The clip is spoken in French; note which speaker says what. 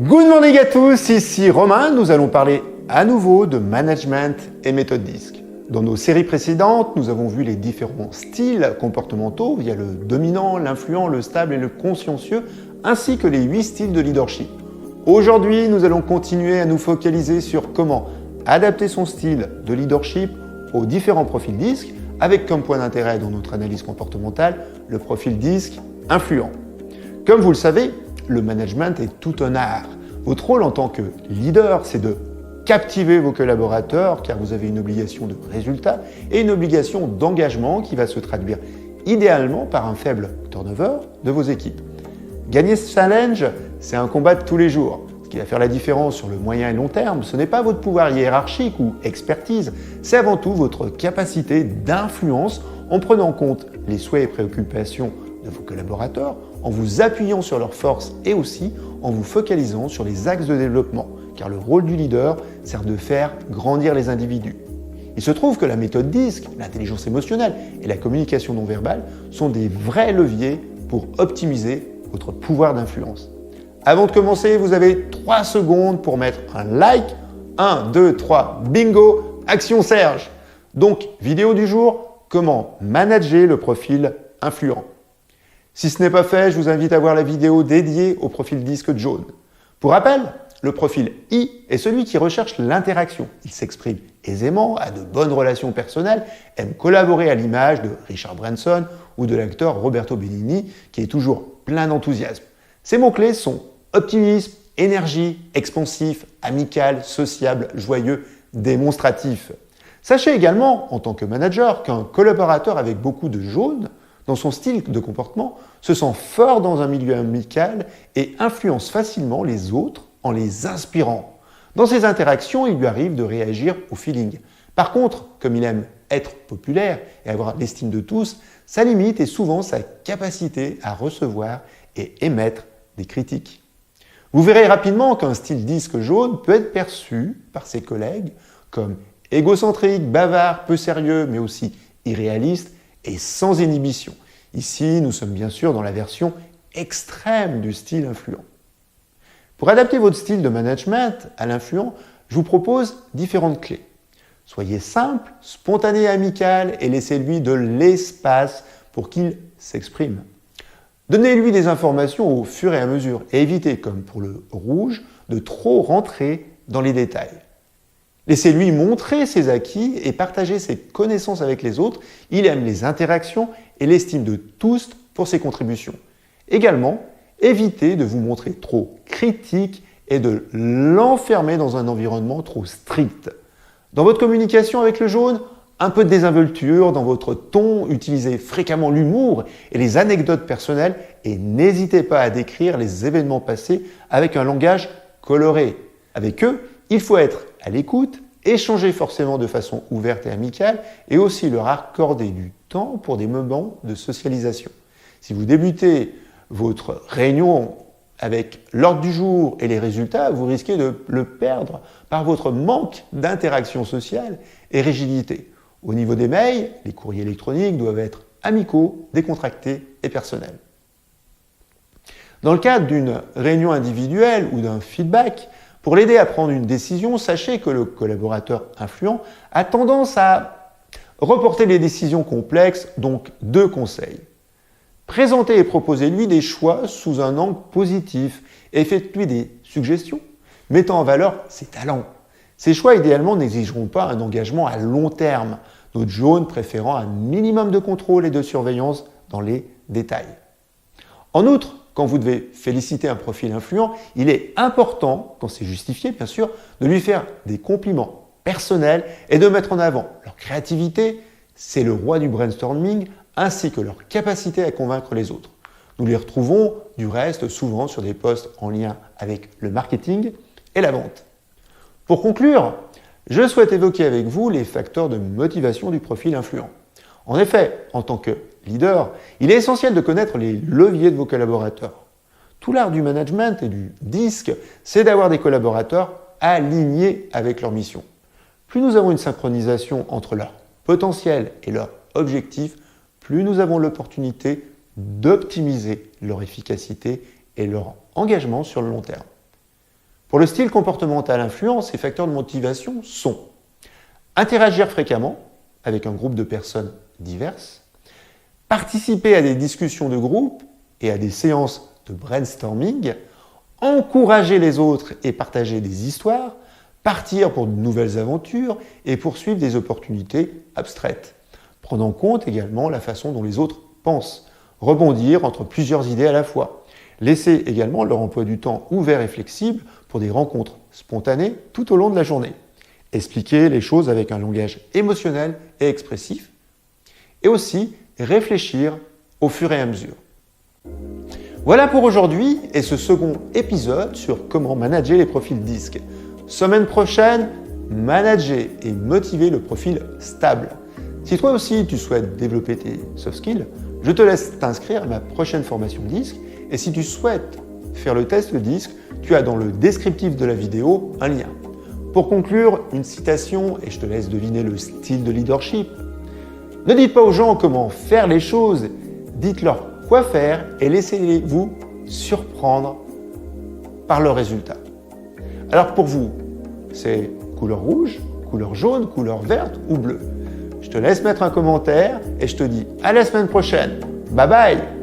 Speaker 1: Good morning à tous, ici Romain. Nous allons parler à nouveau de management et méthode DISC. Dans nos séries précédentes, nous avons vu les différents styles comportementaux via le dominant, l'influent, le stable et le consciencieux, ainsi que les 8 styles de leadership. Aujourd'hui, nous allons continuer à nous focaliser sur comment adapter son style de leadership aux différents profils DISC, avec comme point d'intérêt dans notre analyse comportementale le profil DISC influent. Comme vous le savez, le management est tout un art. Votre rôle en tant que leader, c'est de captiver vos collaborateurs car vous avez une obligation de résultat et une obligation d'engagement qui va se traduire idéalement par un faible turnover de vos équipes. Gagner ce challenge, c'est un combat de tous les jours. Ce qui va faire la différence sur le moyen et long terme, ce n'est pas votre pouvoir hiérarchique ou expertise, c'est avant tout votre capacité d'influence en prenant en compte les souhaits et préoccupations de vos collaborateurs, en vous appuyant sur leurs forces et aussi en vous focalisant sur les axes de développement, car le rôle du leader sert de faire grandir les individus. Il se trouve que la méthode DISC, l'intelligence émotionnelle et la communication non verbale sont des vrais leviers pour optimiser votre pouvoir d'influence. Avant de commencer, vous avez 3 secondes pour mettre un like. 1, 2, 3, bingo, action Serge. Donc, vidéo du jour, comment manager le profil influent. Si ce n'est pas fait, je vous invite à voir la vidéo dédiée au profil DISC jaune. Pour rappel, le profil I est celui qui recherche l'interaction. Il s'exprime aisément, a de bonnes relations personnelles, aime collaborer à l'image de Richard Branson ou de l'acteur Roberto Benigni qui est toujours plein d'enthousiasme. Ces mots-clés sont optimisme, énergie, expansif, amical, sociable, joyeux, démonstratif. Sachez également, en tant que manager, qu'un collaborateur avec beaucoup de jaune dans son style de comportement, se sent fort dans un milieu amical et influence facilement les autres en les inspirant. Dans ses interactions, il lui arrive de réagir au feeling. Par contre, comme il aime être populaire et avoir l'estime de tous, sa limite est souvent sa capacité à recevoir et émettre des critiques. Vous verrez rapidement qu'un style DISC jaune peut être perçu par ses collègues comme égocentrique, bavard, peu sérieux, mais aussi irréaliste et sans inhibition. Ici, nous sommes bien sûr dans la version extrême du style influent. Pour adapter votre style de management à l'influent, je vous propose différentes clés. Soyez simple, spontané et amical et laissez-lui de l'espace pour qu'il s'exprime. Donnez-lui des informations au fur et à mesure et évitez, comme pour le rouge, de trop rentrer dans les détails. Laissez-lui montrer ses acquis et partager ses connaissances avec les autres. Il aime les interactions et l'estime de tous pour ses contributions. Également, évitez de vous montrer trop critique et de l'enfermer dans un environnement trop strict. Dans votre communication avec le jaune, un peu de désinvolture dans votre ton, utilisez fréquemment l'humour et les anecdotes personnelles et n'hésitez pas à décrire les événements passés avec un langage coloré. Avec eux, il faut être à l'écoute, échanger forcément de façon ouverte et amicale et aussi leur accorder du temps pour des moments de socialisation. Si vous débutez votre réunion avec l'ordre du jour et les résultats, vous risquez de le perdre par votre manque d'interaction sociale et rigidité. Au niveau des mails, les courriers électroniques doivent être amicaux, décontractés et personnels. Dans le cadre d'une réunion individuelle ou d'un feedback, pour l'aider à prendre une décision, sachez que le collaborateur influent a tendance à reporter les décisions complexes, donc 2 conseils. Présentez et proposez-lui des choix sous un angle positif et faites-lui des suggestions, mettant en valeur ses talents. Ces choix, idéalement, n'exigeront pas un engagement à long terme, notre jaune préférant un minimum de contrôle et de surveillance dans les détails. En outre, quand vous devez féliciter un profil influent, il est important, quand c'est justifié bien sûr, de lui faire des compliments personnels et de mettre en avant leur créativité, c'est le roi du brainstorming, ainsi que leur capacité à convaincre les autres. Nous les retrouvons du reste souvent sur des postes en lien avec le marketing et la vente. Pour conclure, je souhaite évoquer avec vous les facteurs de motivation du profil influent. En effet, en tant que leader, il est essentiel de connaître les leviers de vos collaborateurs. Tout l'art du management et du DISC, c'est d'avoir des collaborateurs alignés avec leur mission. Plus nous avons une synchronisation entre leur potentiel et leur objectif, plus nous avons l'opportunité d'optimiser leur efficacité et leur engagement sur le long terme. Pour le style comportemental influent, ces facteurs de motivation sont interagir fréquemment avec un groupe de personnes diverses, participer à des discussions de groupe et à des séances de brainstorming, encourager les autres et partager des histoires, partir pour de nouvelles aventures et poursuivre des opportunités abstraites. Prendre en compte également la façon dont les autres pensent, rebondir entre plusieurs idées à la fois. Laisser également leur emploi du temps ouvert et flexible pour des rencontres spontanées tout au long de la journée. Expliquer les choses avec un langage émotionnel et expressif. Et aussi réfléchir au fur et à mesure. Voilà pour aujourd'hui et ce second épisode sur comment manager les profils disques. Semaine prochaine, manager et motiver le profil stable. Si toi aussi tu souhaites développer tes soft skills, je te laisse t'inscrire à ma prochaine formation disque. Et si tu souhaites faire le test disque, tu as dans le descriptif de la vidéo un lien. Pour conclure, une citation, et je te laisse deviner le style de leadership. Ne dites pas aux gens comment faire les choses, dites-leur quoi faire et laissez-vous surprendre par le résultat. Alors pour vous, c'est couleur rouge, couleur jaune, couleur verte ou bleue? Je te laisse mettre un commentaire et je te dis à la semaine prochaine. Bye bye!